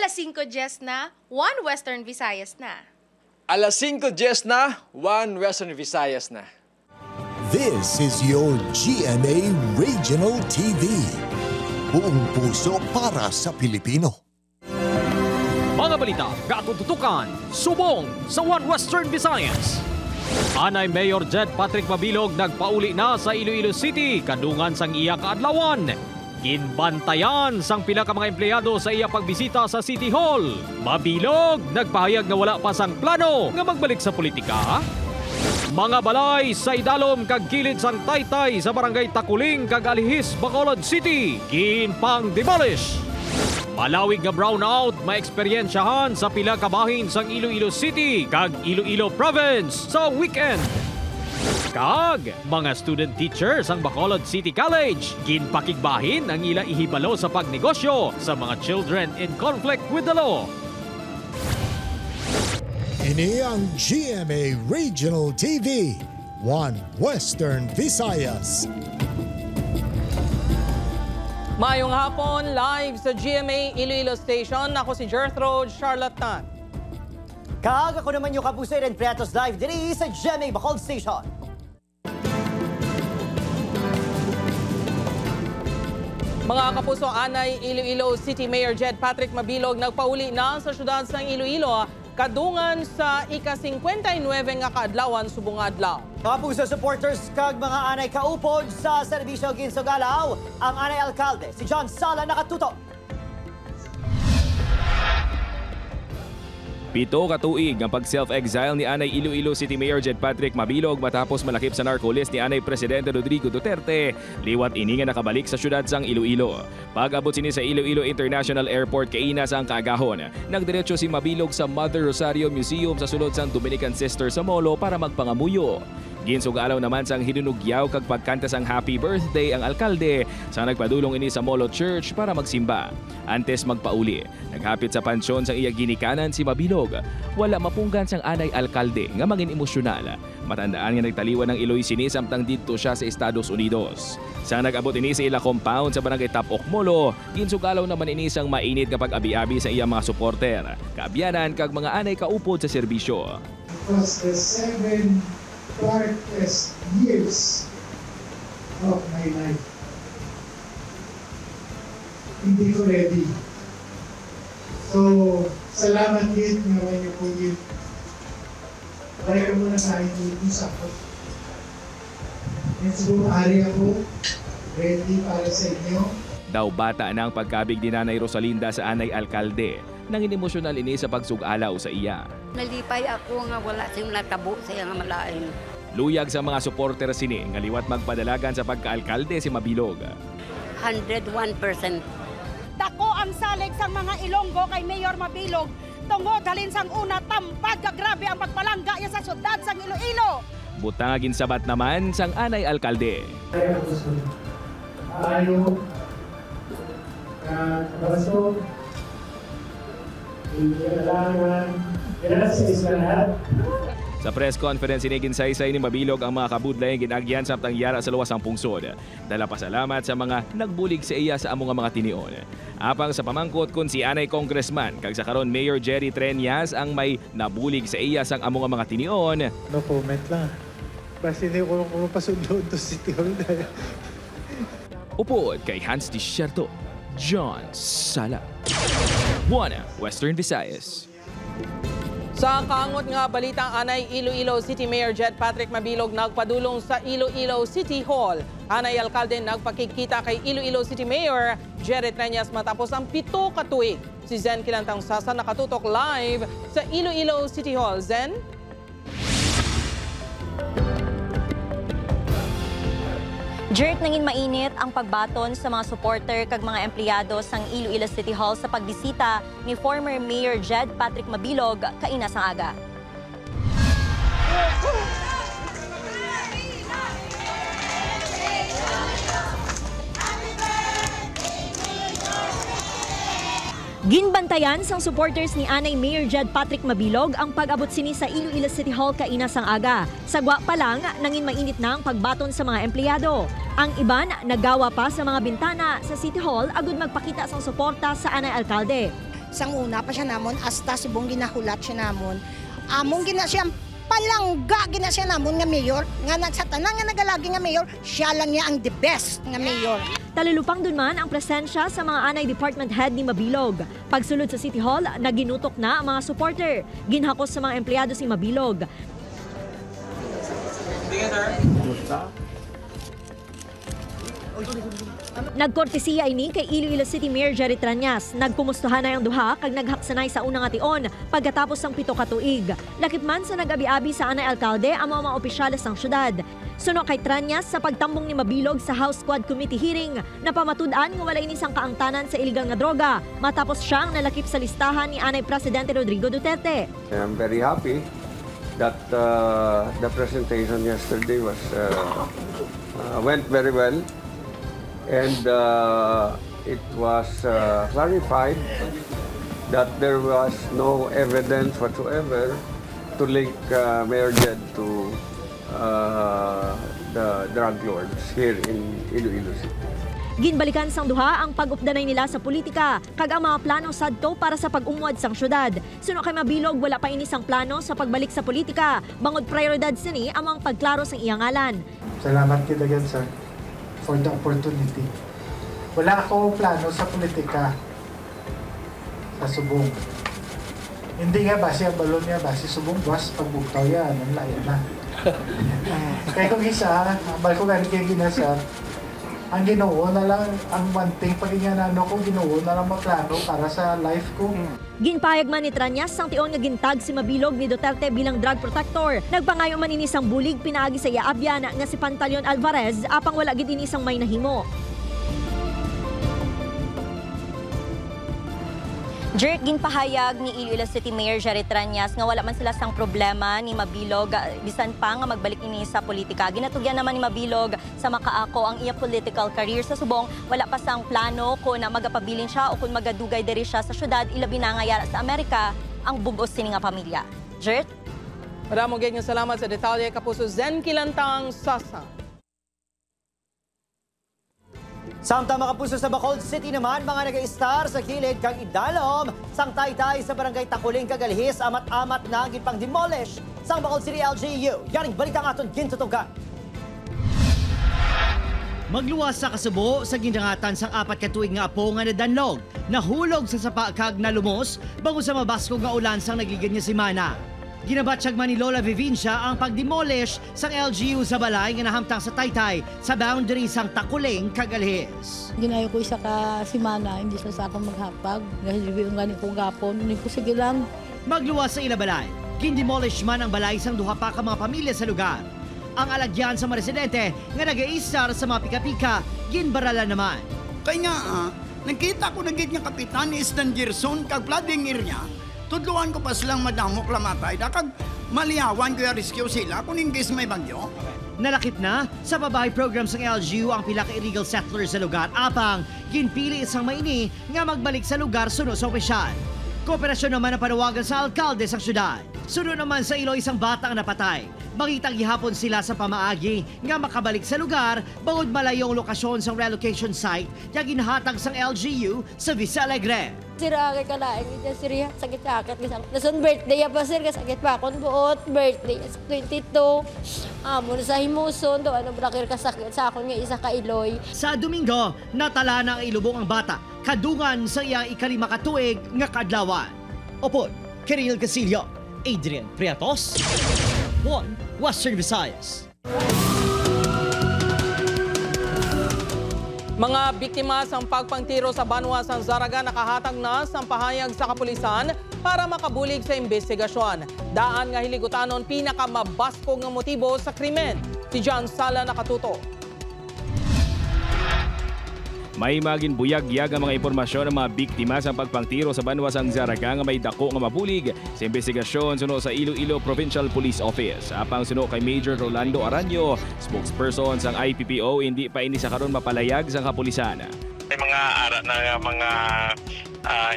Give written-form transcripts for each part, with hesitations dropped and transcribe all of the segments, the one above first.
Alas 5:10 na, 1 Western Visayas na. Alas 5:10 na, 1 Western Visayas na. This is your GMA Regional TV. Buong puso para sa Pilipino. Mga balita, katututukan, subong sa 1 Western Visayas. Anay Mayor Jed Patrick Mabilog nagpauli na sa Iloilo City, kadungan sang iya kaadlawan. Ginbantayan sang pila ka mga empleyado sa iya pagbisita sa City Hall. Mabilog nagpahayag nga wala pa sang plano nga magbalik sa politika. Mga balay sa idalom kag kilid sang Taytay sa barangay Takuling kag Alihis, Bacolod City, ginpang demolish. Malawig nga brownout maeksperiensyahan sa pila ka bahin sang Iloilo City kag Iloilo Province sa weekend. Kag mga student teachers ang Bacolod City College ginpakigbahin ang ila ihibalo sa pagnegosyo sa mga children in conflict with the law. Ini ang GMA Regional TV, 1 Western Visayas. Mayong hapon, live sa GMA Iloilo Station. Ako si Gertrude Charlatan. Kag ako naman yung Kapuso and Pretos live diri sa GMA Bacolod Station. Mga kapuso, anay Iloilo City Mayor Jed Patrick Mabilog nagpauli na sa syudad ng Iloilo kadungan sa ika-59 nga kaadlawan subong adlaw. Mga puso supporters kag mga anay kaupod sa serbisyo ginsugalaw, ang anay alkalde si John Sala nakatutok. 7 ka tuig ang pag-self-exile ni Anay Iloilo City Mayor Jed Patrick Mabilog matapos malakip sa narco-list ni Anay Presidente Rodrigo Duterte. Liwat ini nga nakabalik sa syudad sang Iloilo. Pag-abot sini sa Iloilo International Airport kaina sa ang kaagahon, nagdiretso si Mabilog sa Mother Rosario Museum sa sulod sang Dominican Sister sa Molo para magpangamuyo. Ginsugalaw naman sang hinunugyaw kag pagkanta sang Happy Birthday ang alkalde sa nagpadulong ini sa Molo Church para magsimba. Antes magpauli, naghapit sa pansyon sang iya ginikanan si Mabilog. Wala mapunggan sang anay alkalde nga mangin emosyonal. Matandaan nga nagtaliwan ng Iloy City samtang didto siya sa Estados Unidos. Sang nag-abot ini sa ila compound sa barangay Tapok Molo, ginsugalaw naman ini sang mainit kapag abi-abi sa iya mga suporter, kaabyanan kag mga anay kaupod sa serbisyo. Because the 7 darkest years of my life. Hindi ko ready. So, salamat din naman niyo po yun. Balik mo na sa akin yung sakot. And siguro ari ako ready para sa inyo. Daw bata na ang pagkabig ni Nanay Rosalinda sa anay alkalde. Nangin emosyonal ini sa pagsugalaw sa iya. Nalipay ako nga wala siyang natabo sa iyang malain. Luyag sa mga suporter sini nga liwat magpadalagan sa pagkaalkalde si Mabilog. 101%. Dako ang salig sang mga Ilonggo kay Mayor Mabilog tungod halin sang una tampad ka grabe ang pagpalangga niya sa syudad sang Iloilo. Butangagin sabat naman sang anay alkalde. Ayaw, kabaso, kailangan, gracias sa lahat. Sa press conference iniginsaysay ni Mabilog ang mga kabudlay ginagyan sa yara sa luwas ang pungsod. Dala pasalamat sa mga nagbulig sa iya sa among mga tinion. Apang sa pamangkot kun si anay congressman kag sa karon Mayor Jerry Treñas ang may nabulig sa iya sang among mga tinion. No comment lang. Basta hindi ko pasundod to City Hall dahil. Upod kay Hans Desierto, John Sala. 1 Western Visayas. Sa kaangot nga balitang anay Iloilo City Mayor Jed Patrick Mabilog nagpadulong sa Iloilo City Hall. Anay alkalde nagpakikita kay Iloilo City Mayor Jerry Treñas matapos ang 7 ka tuig. Si Zen Kilantang Sasa nakatutok live sa Iloilo City Hall. Zen? Jert, nangin mainit ang pagbaton sa mga supporter kag mga empleyado sang Iloilo City Hall sa pagbisita ni former Mayor Jed Patrick Mabilog kaina sang aga. Ginbantayan sang supporters ni anay Mayor Jed Patrick Mabilog ang pag-abot sini sa Iloilo City Hall kaina sang aga. Sagwa pa lang, nangin mainit na ang pagbaton sa mga empleyado. Ang iban naggawa pa sa mga bintana sa City Hall agud magpakita sang suporta sa anay alkalde. sang una pa siya namon hasta subong ginahulat siya namon. Among gina siya palangga gina siya namon nga mayor nga sa tanan nga nagalagi nga mayor, siya lang niya ang the best nga mayor. Talulupang dun man ang presensya sa mga anay department head ni Mabilog. Pagsulod sa City Hall, naginutok na ang mga supporter. Ginhakos sa mga empleyado si Mabilog. Nagkortesiya ini kay Iloilo City Mayor Jerry Triañas. Nagkumustahan na ang duha kag naghaksanay sa unang ation pagkatapos ng 7 ka tuig. Lakip man sa nag-abi-abi sa anay alkalde ang mga opisyales ng syudad. Suno kay Triañas sa pagtambong ni Mabilog sa House Squad Committee hearing na pamatud-an nga wala inisang kaangtanan sa illegal nga droga matapos siyang nalakip sa listahan ni anay Presidente Rodrigo Duterte. I'm very happy that the presentation yesterday was went very well. And it was clarified that there was no evidence whatsoever to link Mayor Jed to the drug lords here in Iloilo City. Ginbalikan sang duha ang pag-updanay nila sa politika kag ang mga plano sadto para sa pag-umwad sang syudad. Suno kay Mabilog wala pa ini sang plano sa pagbalik sa politika. Bangod prioridad sini among pagklaro sang iyang ngalan. Salamat kita again, sir, for the opportunity. Wala ako plano sa politika sa Subong. Hindi nga base ang balon niya, base Subong, was pagbuktaw yan, ang layo na. Kaya kung isa, bal ko ganit kayo ginasa, ang ginoo na lang, ang one thing pag inyanano ko, ginoo na lang maplano para sa life ko. Ginpayag man ni Triañas sang tion nga gintag si Mabilog ni Duterte bilang drug protector. Nagpangayo man ini sang bulig pinaagi sa Yaabyan nga si Pantaleon Alvarez apang wala gid ini sang may nahimo. Jerk ginpahayag ni Iloilo City Mayor Jerry Triañas nga wala man sila sang problema ni Mabilog bisan pa nga magbalik ini sa politika. Ginatugyan naman ni Mabilog sa makaako ang iya political career sa Subong. Wala pa sang plano kung na magapabilin siya o kung magadugay diri siya sa syudad ilabi na nga yara sa Amerika ang bugos sini nga pamilya. Jerk? Maramong gayong salamat sa detalye kapuso Zen Kilantang Sasa. Samtang mga kapuso sa Bacolod City naman, mga nag-star sa kilid kang idalom, sang taytay sa barangay Takuling Kagalhis, amat-amat na gipang demolish sang Bacolod City LGU. Yaring balita nga aton gintutugan. Magluwas sa kasubo sa gindangatan sang 4 ka tuig nga apo nga nadanlog, nahulog sa sapa kag nalumos bango sa mabaskog nga ulan sang nagligid nga semana. Ginabatsyag man ni Lola Vivincia ang pagdemolish sang LGU sa balay nga nahamtang sa taytay sa boundary sang Takuling Kagalhis. Ginayo ko isa ka semana, hindi sa akong maghapag. Dahil yung ganit kong gapon, hindi ko sige lang. Magluwas sa ila balay, gindemolish man ang balay sang duha pa ka mga pamilya sa lugar. Ang alagyan sa mga residente nga nag-iisar sa mga pika-pika, ginbaralan naman. Kaya nga, nakita ko nagit nga kapitan ni Stan Gerson kag flooding area. Tudluan ko pa silang madamok lamatay, dakag maliyawan ko yung rescue sila kung in case may bagyo. Nalakip na sa babahay program sa LGU ang pila ka illegal settlers sa lugar apang ginpili isang maini nga magbalik sa lugar suno sa opisyal. Kooperasyon naman ang panawagan sa alkalde sa syudad. Suno naman sa ilo isang bata ang napatay. Makitang gihapon sila sa pamaagi nga makabalik sa lugar bangod malayong lokasyon sa relocation site nga ginhatag sang LGU sa Vista Alegre. Sira kay kalaing ito, sir, sakit-sakit. Nasun birthday pa, sir, kasakit pa akong buot. Birthday, 22. Amo na sa himuson, do, ano, brakir kasakit sa akong nga isa ka iloy. Sa Domingo, natala na ang ilubong ang bata, kadungan sa iyang ikalima katuig nga kadlawan. Opo, Kiril Casillo, Adrian Priatos, One Western Visayas. Mga biktima sa pagpangtiro sa Banwa San Zaraga nakahatag na sa pahayag sa kapulisan para makabulig sa investigasyon. Daan nga hiligutanon pinakamabaskog nga motibo sa krimen. Si John Sala nakatuto. May maginbuyag-yag ang mga impormasyon ng mga biktima sa pagpangtiro sa Banwa San Zaraga nga may dako nga mabulig sa investigasyon suno sa Iloilo Provincial Police Office. Apang suno kay Major Rolando Aranyo, spokesperson sang IPPO, hindi pa ini sa karon mapalayag sa kapulisan. May mga ara na mga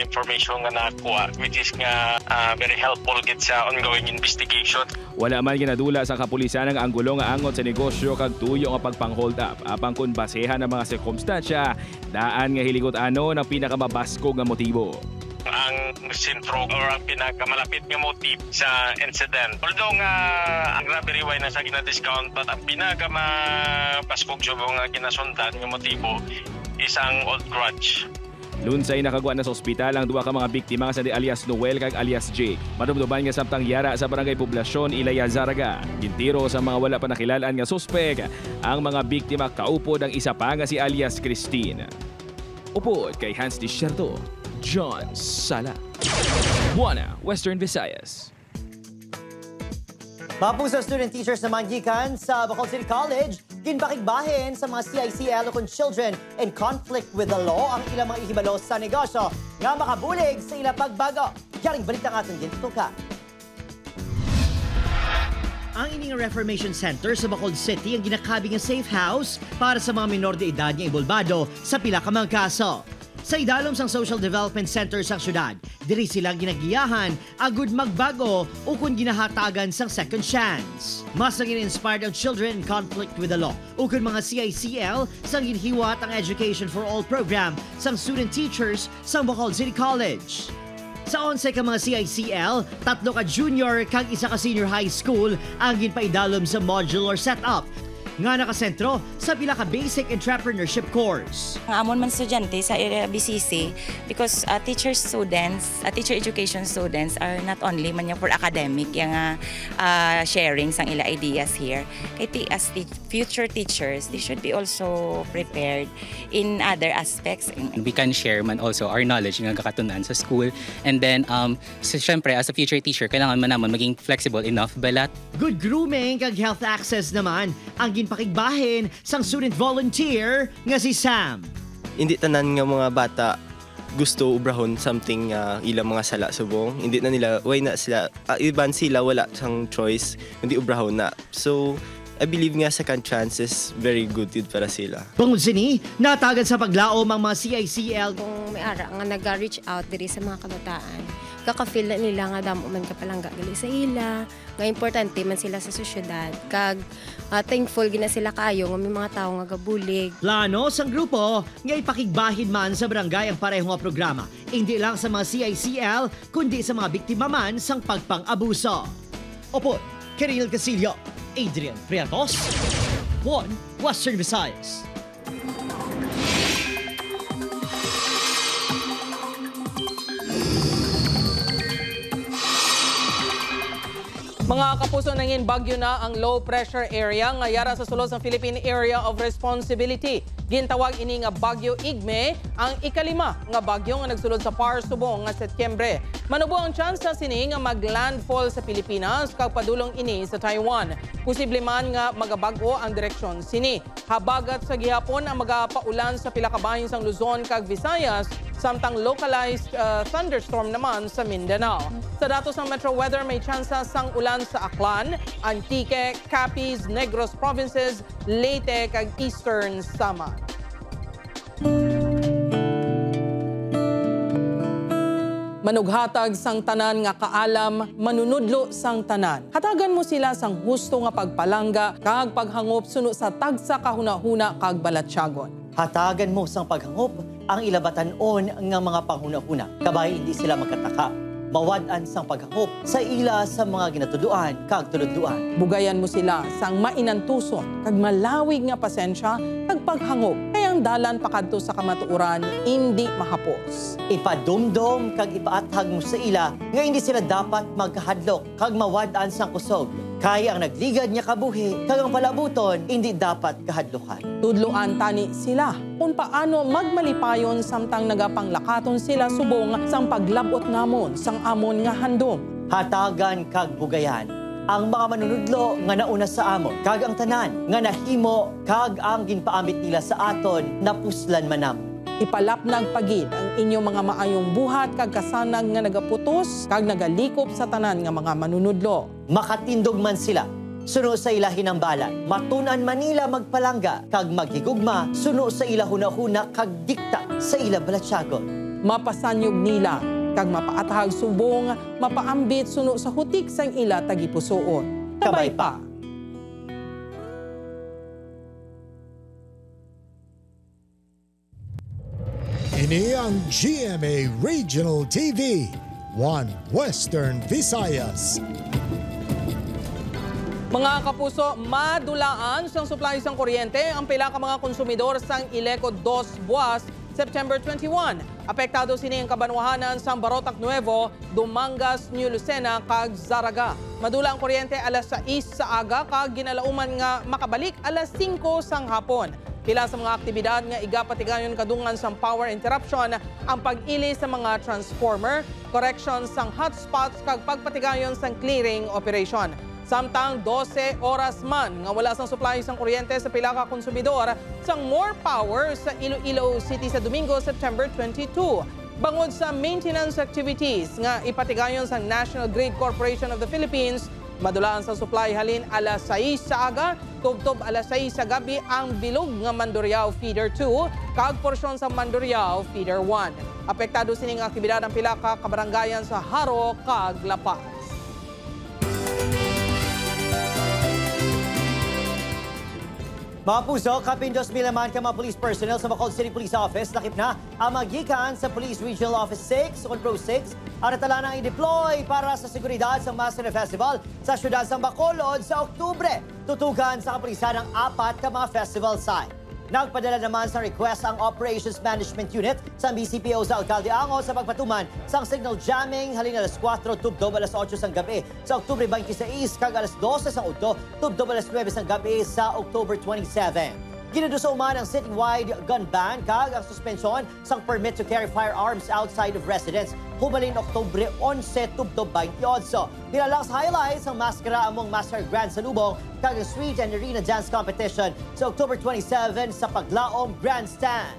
information nga nakuha which is nga very helpful gid sa ongoing investigation. Wala man ginadula sa kapulisan ang anggulo nga angot sa negosyo kag tuyo nga pagpang-hold up. Apang kun basehan ang mga sirkumstansya, daan nga hiligot ano ng pinakamabaskog nga motibo. Ang ang sentro or ang pinakamalapit nga motive sa incident. Although nga ang robbery way na sa gina-discount, but ang pinakamapaspog siya nga ginasundan nga motibo is ang old grudge. Lunsay nakagwa na sa ospital ang duha ka mga biktima sa di alias Noel kag alias Jake. Madumduman nga samtang yara sa barangay Poblasyon Ilaya Zaraga. Gintiro sa mga wala pa nakilalaan nga suspek. Ang mga biktima kaupod ang isa pa nga si alias Christine. Upod kay Hans Desierto, John Sala. Buana, Western Visayas. Mapusa student teachers naman gikan sa Bacolod City College, ginbakigbahin sa mga CICL kung children in conflict with the law ang ilang mga ihibalo sa negosyo nga makabulig sa ilang pagbago. Yaring balita nga itong gintutukan. Ang ining Reformation Center sa Bacolod City ang ginakabing nga safe house para sa mga minor de edad nga ibolbado sa pila ka mga kaso. Sa idalom sang Social Development Center sa syudad, diri sila ginagiyahan agud magbago o kung ginahatagan sang second chance. Mas naging inspired ang children in conflict with the law o kung mga CICL sang ginhiwat ang Education for All program sang student teachers sang Bacolod City College. Sa 11 ka mga CICL, 3 ka junior kag 1 ka senior high school ang ginpaidalom sa modular setup nga nakasentro sa pila ka basic entrepreneurship course. Ang amon man estudyante sa BCC because teacher education students are not only man for academic yung sharing sang ila ideas here. Kaya as the future teachers, they should be also prepared in other aspects. We can share man also our knowledge nga kakatunan sa school, and then so syempre as a future teacher kailangan man naman maging flexible enough balat. Good grooming kag health access naman ang ginpakigbahin sang student volunteer nga si Sam. Hindi tanan nga mga bata gusto ubrahon something ilang mga sala subong. Hindi na nila, why na sila, iban sila wala sang choice, hindi ubrahon na. So, I believe nga second chance is very good para sila. Bangod sini, natagad sa paglaom ang mga CICL. Kung may ara nga nag-reach out diri sa mga kabataan, kaka-feel na nila nga damo man ka palang gagali sa ila, nga importante man sila sa sosyedad, kag thankful gina sila kaayo nga may mga tao nga gabulig. Plano sang grupo nga ipakigbahin man sa barangay ang pareho nga programa, hindi lang sa mga CICL, kundi sa mga biktima man sang pagpang-abuso. Opo, Kiril Casillo, Adrian Priatos, One Western Visayas. Mga kapuso, nangin bagyo na ang low pressure area nga yara sa sulod ng Philippine Area of Responsibility. Gintawag ini nga bagyo Igme ang ikalima nga bagyo nga nagsulod sa Par subong nga Setyembre. Manubo ang chance sa sini nga maglandfall sa Pilipinas kag padulong ini sa Taiwan. Posible man nga magabag-o ang direksyon sini. Habagat sa gihapon ang magapaulan sa pila ka bahin sang Luzon kag Visayas, samtang localized thunderstorm naman sa Mindanao. Sa datos ng Metro Weather, may tsansa sang ulan sa Aklan, Antique, Capiz, Negros Provinces, Leyte kag Eastern Samar. Manughatag sang tanan nga kaalam, manunudlo sang tanan. Hatagan mo sila sang husto nga pagpalangga kag paghangop suno sa tagsa kahuna-huna kag balatyagon. Hatagan mo sang paghangop ang ilabatan-on nga mga panghuna-huna. Kabay hindi sila magkataka. Mawad-an sang paghangop sa ila sa mga ginatuduan kag tuludluan. Bugayan mo sila sang mainantuson kag malawig nga pasensya kag paghangop. Kaya ang dalan pakadto sa kamatuoran hindi mahapos. Ipadumdom kag ipaathag mo sa ila nga hindi sila dapat magkahadlok kag mawad-an sang kusog. Kaya ang nagligad niya kabuhi kag ang palabuton hindi dapat kahadlokan. Tudloan tani sila kung paano magmalipayon samtang nagapanglakaton sila subong sang paglabot namon sang amon nga handom. Hatagan kag bugayan ang mga manunudlo nga nauna sa amon kag ang tanan nga nahimo kag ang ginpaamit nila sa aton napuslan manam. Ipalapnag pagid ang inyong mga maayong buhat kag kasanag nga nagaputos kag nagalikop sa tanan nga mga manunudlo. Makatindog man sila suno sa ila hinambalan, matunan Manila magpalangga kag maghigugma suno sa ila hunahuna kag dikta sa ila balatyagon. Mapasanyog nila kag mapaatahag subong, mapaambit suno sa hutik sang ila tagipusoon. Kabay pa. Ini ang GMA Regional TV, One Western Visayas. Mga kapuso, madulaan sang supply sang kuryente ang pila ka mga konsumidor sang Ileco 2 Buwas, September 21. Apektado sini ang kabanwahanan sang Barotac Nuevo, Dumangas, New Lucena, kag Zaraga. Madula ang kuryente alas 6 sa aga kag ginalauman nga makabalik alas 5 sang hapon. Pila sa mga aktibidad nga igapatigayon kadungan sang power interruption ang pag-ili sa mga transformer, correction sang hotspots kag pagpatigayon sang clearing operation. Samtang 12 oras man nga wala sang supply sang kuryente sa pila ka konsumidor sang More Power sa Iloilo City sa Domingo, September 22. Bangod sa maintenance activities nga ipatigayon sang National Grid Corporation of the Philippines, madulaan sa supply halin alas 6 sa aga, tubtob alas 6 sa gabi ang bilog nga Mandurriao Feeder 2 kag porsyon sa Mandurriao Feeder 1. Apektado sining aktibidad ang pila ka kabarangayan sa Haro kag Lapas. Mga puso, kapin 2,000 naman ka mga police personnel sa Bacolod City Police Office lakip na ang magikan sa Police Regional Office 6 on Pro 6 ang natala nang i-deploy para sa seguridad sa Mascota Festival sa siyudad ng Bacolod sa Oktubre. Tutugan sa kapulisan ng 4 ka mga festival site. Nagpadala naman sa request ang Operations Management Unit sa BCPO sa Alcalde Ango sa pagpatuman sang signal jamming halin alas 4 tubdob alas 8 sang gabi sa Oktubre 26 kag alas 12 sang udto tubdob alas 9 sang gabi sa October 27. Ginuduso man ang citywide gun ban kag ang suspensyon sang permit to carry firearms outside of residence hubalin Oktubre 11 tubdob 28. Nilalang sa highlights ang maskara among Master Grand Salubong kag ang Street and Arena Dance Competition sa October 27 sa Paglaom Grandstand.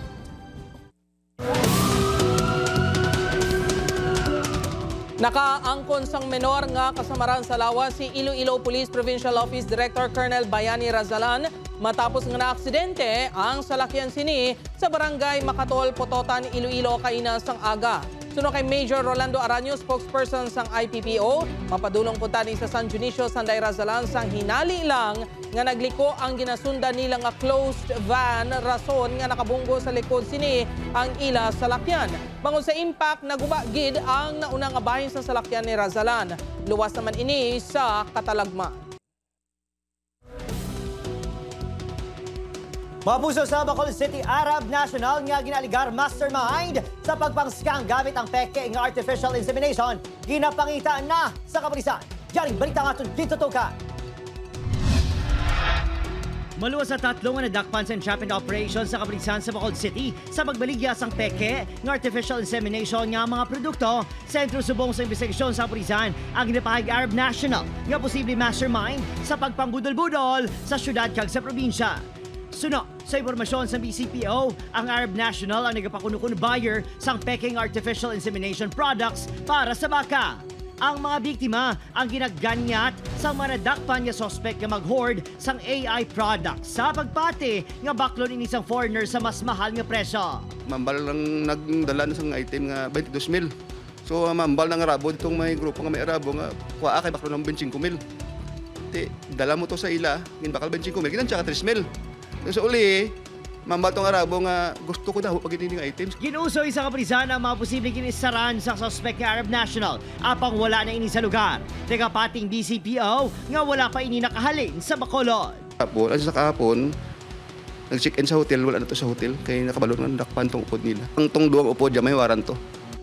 Nakaangkon sang menor nga kasamaran sa lawas si Iloilo Police Provincial Office Director Colonel Bayani Razalan matapos nga naaksidente ang salakyan sini sa barangay Makatol, Pototan, Iloilo kaina sang aga. Suno kay Major Rolando Aranyo, spokesperson sang IPPO, mapadulong punta ni sa San Dionisio, Sanday Razalan sang hinali lang nga nagliko ang ginasundan nila nga closed van rason nga nakabunggo sa likod sini ang ila salakyan. Bangod sa impact, naguba gid ang naunang abahin sa salakyan ni Razalan. Luwas naman ini sa Katalagma. Mapuso sa Bacolod City Arab National nga ginaligar mastermind sa pagpang-scam gamit ang peke ng artificial insemination. Ginapangita na sa kapulisan. Yaring balita nga dito tukan. Maluwas sa 3 nga nadakpan sa entrapment operation sa kapulisan sa Bacolod City sa pagbaligya sang peke ng artificial insemination nga mga produkto. Sentro subong sa investigasyon sa kapulisan ang ginapahig Arab National nga posible mastermind sa pagpangbudol-budol sa syudad kag sa probinsya. Suno, sa impormasyon sa BCPO, ang Arab National ang nagapakuno-kuno buyer sang peking artificial insemination products para sa baka. Ang mga biktima ang ginaganyat sa mga nadakpan nga suspect nga mag-hoard sang AI products sa pagpati nga baklon ini sang foreigner sa mas mahal nga presyo. Mambal lang nagdala sang item nga 22,000. So mambal nang arabo ditong may grupo nga may arabo nga kuha kay baklon ng 25,000. Dala mo to sa ila, ngin bakal 25,000, ginan siya ka 3,000. So uli, mambatong arabo nga gusto ko daw pag nga items. Ginusoy sa kapulisan ang mga posibleng kinisaran sa suspect nga Arab National apang wala na ini sa lugar. Teka pating BCPO nga wala pa ini nakahalin sa Bacolod. Kapon, sa kahapon, nag-check-in sa hotel, wala na to sa hotel kaya nakabalon ng dakpan tong upod nila. Ang tong duwang upod dyan may waran to.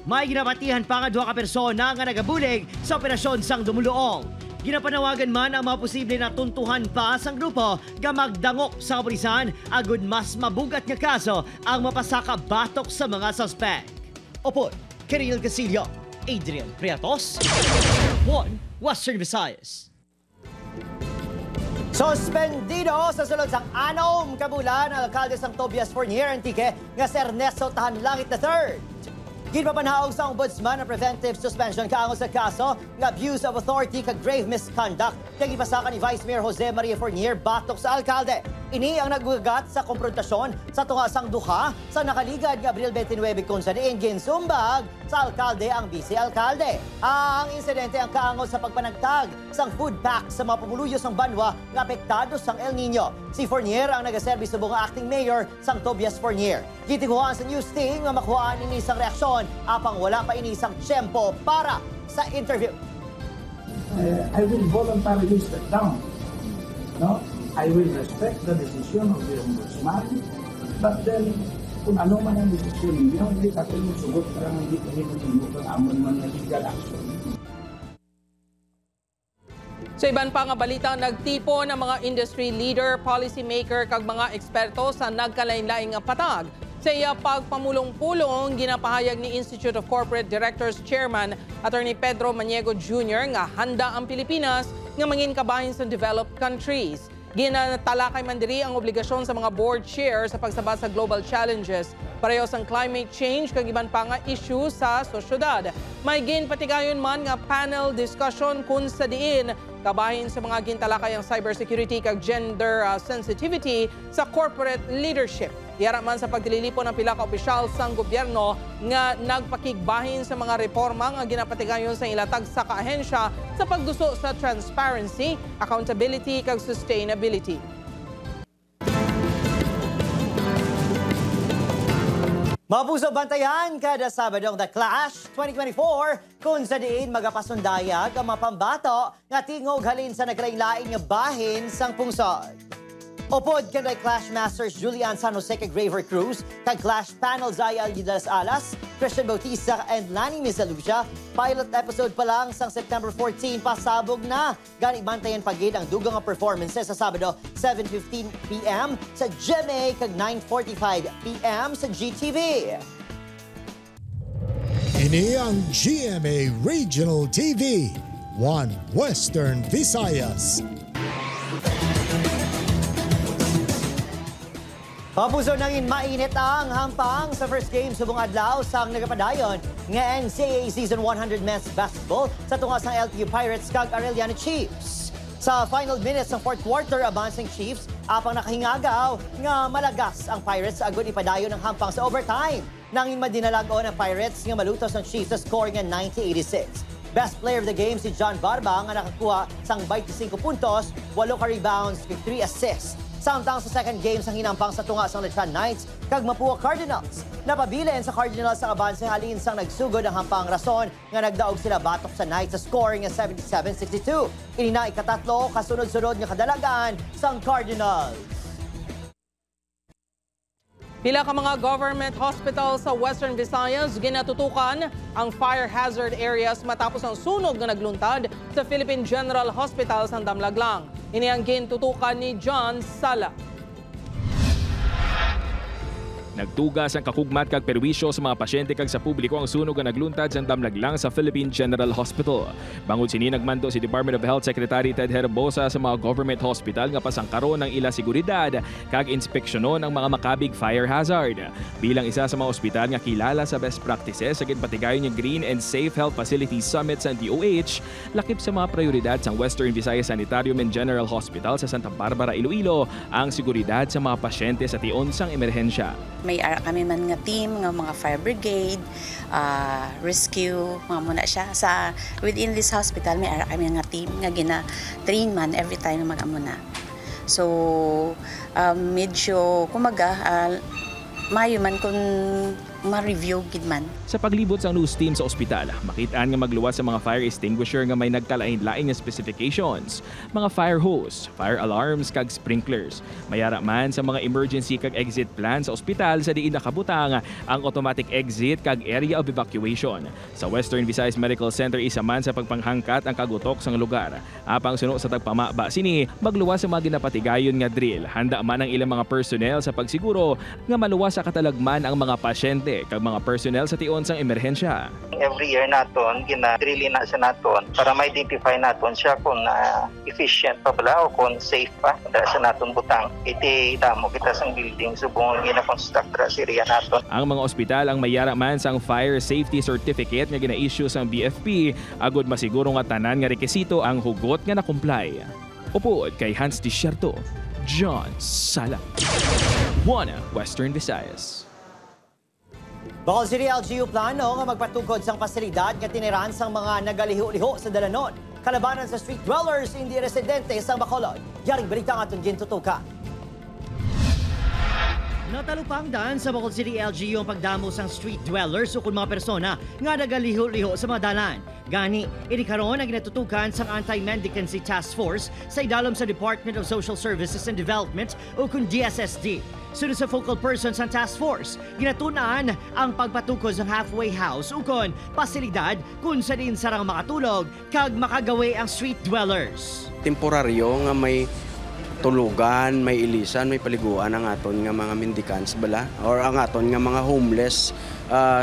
May ginapatihan pa nga 2 ka persona nga nagabulig sa operasyon sang Dumuluong. Ginapanawagan man ang mga posible na tuntuhan pa sang grupo nga magdangok sa kapulisan agud mas mabugat nga kaso ang mapasaka batok sa mga suspect. Opo, Kiril Casillo, Adrian Priatos, One Western Visayas. Suspendido sa sulod sang 6 kabulan ang alkalde sang Tobias Fournier Antique nga si Ernesto Tahanlangit III. Ginpapanhaog sa ombudsman ang preventive suspension kaangon sa kaso ng abuse of authority kag grave misconduct kag ipasakan ni Vice Mayor Jose Maria Fournier batok sa alkalde. Ini ang nagbugat sa komprontasyon sa tungasang duha sa nakaligad nga Abril 29 kung saan ginsumbag sa alkalde ang vice-alkalde. Ang insidente ang kaangos sa pagpanagtag sang food pack sa mga pumuluyos ng banwa nga apektado sang El Nino. Si Fournier ang nagaserbi subong nga acting mayor sang Tobias Fournier. Gitinguhan sa news team nga makuhaan ini isang reaksyon apang wala pa ini isang tiyempo para sa interview. I will voluntarily step down. No? I will respect the decision of the Ombudsman, but then kung ano man ang desisyon niyo, hindi natin yung sugot para hindi kami mag-imok ang amon man na legal action. Sa iban pa nga balita, nagtipo ng mga industry leader, policy maker kag mga eksperto sa nagkalain-laing nga patag. Sa iya pagpamulong-pulong, ginapahayag ni Institute of Corporate Directors Chairman Attorney Pedro Maniego Jr. nga handa ang Pilipinas nga mangin kabahin sa developed countries. Ginatalakay man diri ang obligasyon sa mga board chair sa pagsaba sa global challenges, pareho sang climate change kag iban pa nga issue sa sosyedad. May ginpatigayon man nga panel discussion kun sa diin kabahin sa mga gintalakay ang cybersecurity kag gender sensitivity sa corporate leadership. Yara man sa pagtililipo ng pila ka opisyal sang gobyerno nga nagpakigbahin sa mga reforma nga ginapatigayon sa ilatag sa kaahensya sa pagduso sa transparency, accountability kag sustainability. Mapuso bantayan kada Sabadong The Clash 2024 kung sa diin magapasundayag ang mapambato nga tingog halin sa naglaing-laing nga bahin sang pungsod. Upod kanday Clash Masters Julian San Jose kag Graver Cruz, kag Clash Panel Zaya Algidas Alas, Christian Bautista and Lani Mizalucia. Pilot episode pa lang sang September 14 pasabog na. Gani bantayan pagid ang dugang nga performances sa Sabado 7:15 p.m. sa GMA kag 9:45 p.m. sa GTV. Ini ang GMA Regional TV, One Western Visayas. Mapuso nangin mainit ang hampang sa first game subong adlaw sang nagapadayon nga NCAA Season 100 Men's Basketball sa tungas ng LTU Pirates kag Arellano Chiefs. Sa final minutes ng fourth quarter, advancing Chiefs apang nakahingagaw nga malagas ang Pirates agud ipadayon ng hampang sa overtime. Nangin madinalagon ang Pirates nga malutos ng Chiefs sa score nga 90-86. Best player of the game si John Barba nga nakakuha sang 25 puntos, 8 ka rebounds, 3 assists. Samtang sa second game sa hinampang sa tunga sang Letran Knights kag Mapua Cardinals. Napabilin sa Cardinals ang abanse halin sang nagsugod ang hampang rason nga nagdaog sila batok sa Knights sa scoring nga 77-62. Ini na ikatatlo kasunod-sunod nga kadalagan sang Cardinals. Pila ka mga government hospitals sa Western Visayas ginatutukan ang fire hazard areas matapos ang sunog nga nagluntad sa Philippine General Hospital sa Damlaglang. Ini ang gintutukan ni John Sala. Nagtugas ang kakugmat kag perwisyo sa mga pasyente kag sa publiko ang sunog nga nagluntad sa Damlaglang sa Philippine General Hospital. Bangod sini nagmando si Department of Health Secretary Ted Herbosa sa mga government hospital nga pasangkaron ng ila seguridad kag inspeksyonon ang mga makabig fire hazard. Bilang isa sa mga ospital nga kilala sa best practices sa ginpatigayon ng Green and Safe Health Facilities Summit sa DOH, lakip sa mga prioridad sa Western Visayas Sanitarium and General Hospital sa Santa Barbara, Iloilo ang seguridad sa mga pasyente sa tion sang emerhensya. May ara kami man nga team nga mga fire brigade, rescue, mga muna siya. Sa within this hospital may ara kami nga team nga gina-train man every time na mag-amuna. So medyo kumaga mayo man kung ma-review gid man. Sa paglibot sa news team sa ospital, makitaan nga magluwas sa mga fire extinguisher nga may nagkalain-lain nga specifications, mga fire hose, fire alarms kag sprinklers. Mayara man sa mga emergency kag exit plan sa ospital sa diin nakabutang ang automatic exit kag area of evacuation. Sa Western Visayas Medical Center isa man sa pagpanghangkat ang kagutok sa lugar. Apang suno sa tagpamaba sini magluwas sa mga ginapatigayon nga drill. Handa man ang ilang mga personnel sa pagsiguro nga maluwas sa katalagman ang mga pasyente kag mga personnel sa tion sang emerhensya. Every year naton gina-drill na sa naton para ma-identify naton siya kung efficient pa bala o kung safe pa sa naton butang. Iti damo kita sang building subong gina-construct ra sa area naton. Ang mga ospital ang mayara man sang fire safety certificate nga gina-issue sang BFP agud masiguro nga tanan nga rekisito ang hugot nga na-comply. Upod kay Hans Desierto, John Sala. One Western Visayas. Bohol City LGU plano nga magpatukod sang pasilidad nga tiniran sang mga nagaliho-liho sa dalanon. Kalabanan sa street dwellers hindi residente sa Bacolod. Yaring balita nga itong gintutukan. Natalupang daan sa Bohol City LGU ang pagdamo sang street dwellers o kung mga persona nga nagaliho-liho sa mga dalan. Gani, inikaroon ang ginatutukan sang Anti-Mendicancy Task Force sa idalom sa Department of Social Services and Development o kung DSSD. Sunod sa focal person sa task force, ginatunan ang pagpatukod ng halfway house o kung pasilidad kung sa din sarang makatulog kag makagawi ang street dwellers. Temporaryo nga may tulugan, may ilisan, may paliguan ang aton nga mga mendicants bala or ang aton nga mga homeless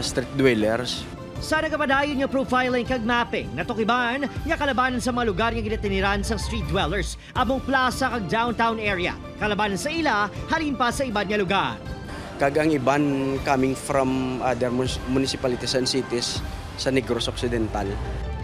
street dwellers. Sa nagapadayon niya profiling kag mapping, natukiban nga kalabanan sa mga lugar nga ginatiniran sa street dwellers among plaza kag downtown area. Kalabanan sa ila, halin pa sa iban nga lugar. Kag ang iban coming from other municipalities and cities sa Negros Occidental.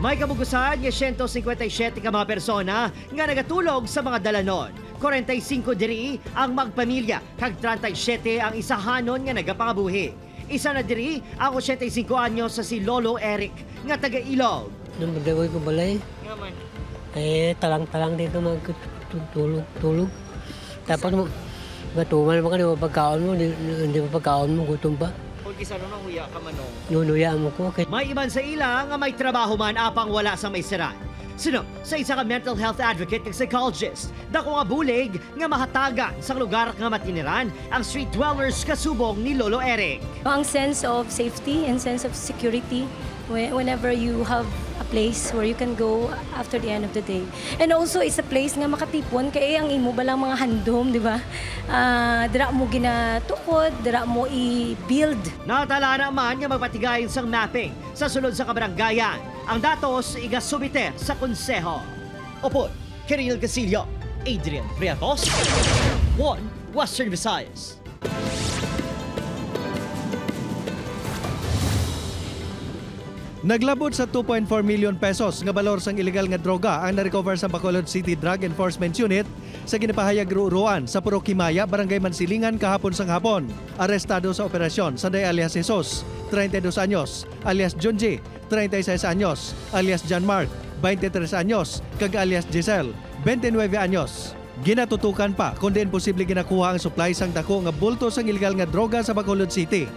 May kabugusan nga 157 ka mga persona nga nagatulog sa mga dalanon. 45 diri ang magpamilya kag 37 ang isahanon nga nagapangabuhi. Isa na diri ang 85 anyos sa si Lolo Eric nga taga Ilog. Nung madaway ko balay, talang-talang dito magtulog. Tapos gatungan mo ka, pagkaon mo, hindi mo pagkaon mo, gutom pa. Kung isa nung huya ka manong. Nunuya mo ko. May iban sa ila nga may trabaho man apang wala sa may siran. Sino sa isa ka mental health advocate kag psychologist, dako nga bulig nga mahatagan sa lugar nga matiniran ang street dwellers kasubong ni Lolo Eric. Ang sense of safety and sense of security whenever you have a place where you can go after the end of the day. And also, it's a place nga makatipon kaya ang imo balang mga handom, di ba? Dira mo ginatukod, dira mo i-build. Natala naman nga magpatigayon sang mapping sa sulod sa kabaranggayan. Ang datos igasubite sa konseho. Opo, Kiril Casillo, Adrian Priatos, One Western Visayas. Naglabot sa 2.4 million pesos nga balor sang illegal nga droga ang na-recover sa Bacolod City Drug Enforcement Unit sa ginapahayag ruruan sa Purok Himaya, Barangay Mansilingan kahapon sang hapon. Arestado sa operasyon Sanday alias Jesus, 32 anyos, alias Junji, 36 anyos, alias John Mark, 23 anyos, kag alias Giselle, 29 anyos. Ginatutukan pa kung din posible ginakuha ang supply sang dako nga bulto sang illegal nga droga sa Bacolod City.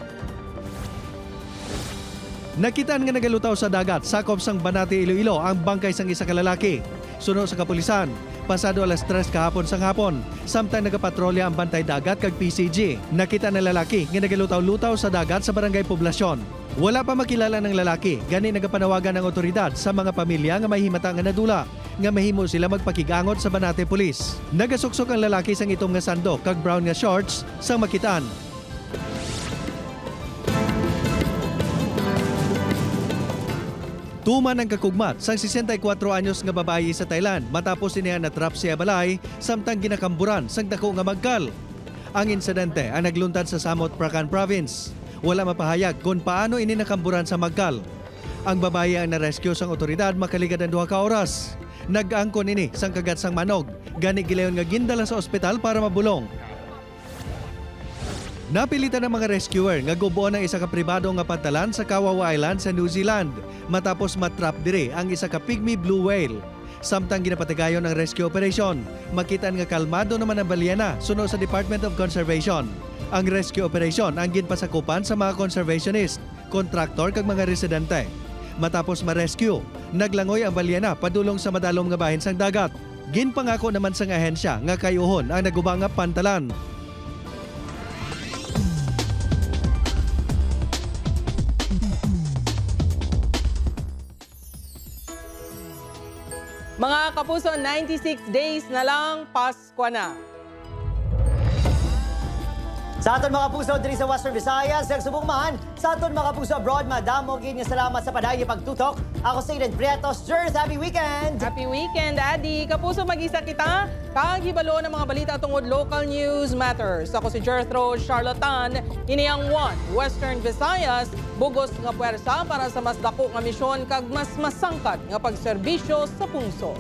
Nakitaan nga nagalutaw sa dagat, sakop sang Banati, Iloilo ang bangkay sang isa ka lalaki. Suno sa kapulisan, pasado alas 3 kahapon sang hapon, samtang nagapatrolya ang bantay dagat kag PCG. Nakita ng lalaki nga nagalutaw-lutaw sa dagat sa barangay Poblasyon. Wala pa makilala ng lalaki, gani nagapanawagan ng otoridad sa mga pamilya nga may himata nga nadula, nga mahimo sila magpakigangot sa Banati Police. Nagasuksok ang lalaki sang itom nga sandok kag brown nga shorts sang makitaan. Tuman ang kakugmat sang 64 anyos nga babayi sa Thailand matapos niya natrap siya balay samtang ginakamburan sang dako nga magkal. Ang insidente ang nagluntad sa Samut Prakan Province. Wala mapahayag kung paano ini nakamburan sa magkal. Ang babayi ang na-rescue sang otoridad makaligad ang 2 ka oras. Nag-angkon ini sang kagat sang manog, gani gilayon nga gindala sa ospital para mabulong. Napilitan ng mga rescuer nga gubuon ng isa ka pribado nga pantalan sa Kawawa Island sa New Zealand matapos matrap dire ang isa ka pygmy blue whale. Samtang ginapatigayon ang rescue operation, makitaan nga kalmado naman ang balyena suno sa Department of Conservation. Ang rescue operation ang ginpasakupan sa mga conservationist, kontraktor kag mga residente. Matapos ma-rescue, naglangoy ang balyena padulong sa madalom nga bahin sang dagat. Ginpangako naman sang ahensya nga kayuhon ang nagubang nga pantalan. Mga kapuso, 96 days na lang, Pasko na. Sa aton mga puso diri sa Western Visayas, nagsubong man sa aton mga puso abroad, madamo gid nga salamat sa padayon pagtutok. Ako si Aiden Prietos. Cheers! Happy weekend! Happy weekend, Adi! Kapuso, mag-isa kita. Kaghibalo ng mga balita tungod local news matters. Ako si Jethro Charlatan. Ini ang One Western Visayas. Bugos nga puwersa para sa mas dako nga misyon kag mas masangkat nga pagserbisyo sa pungso.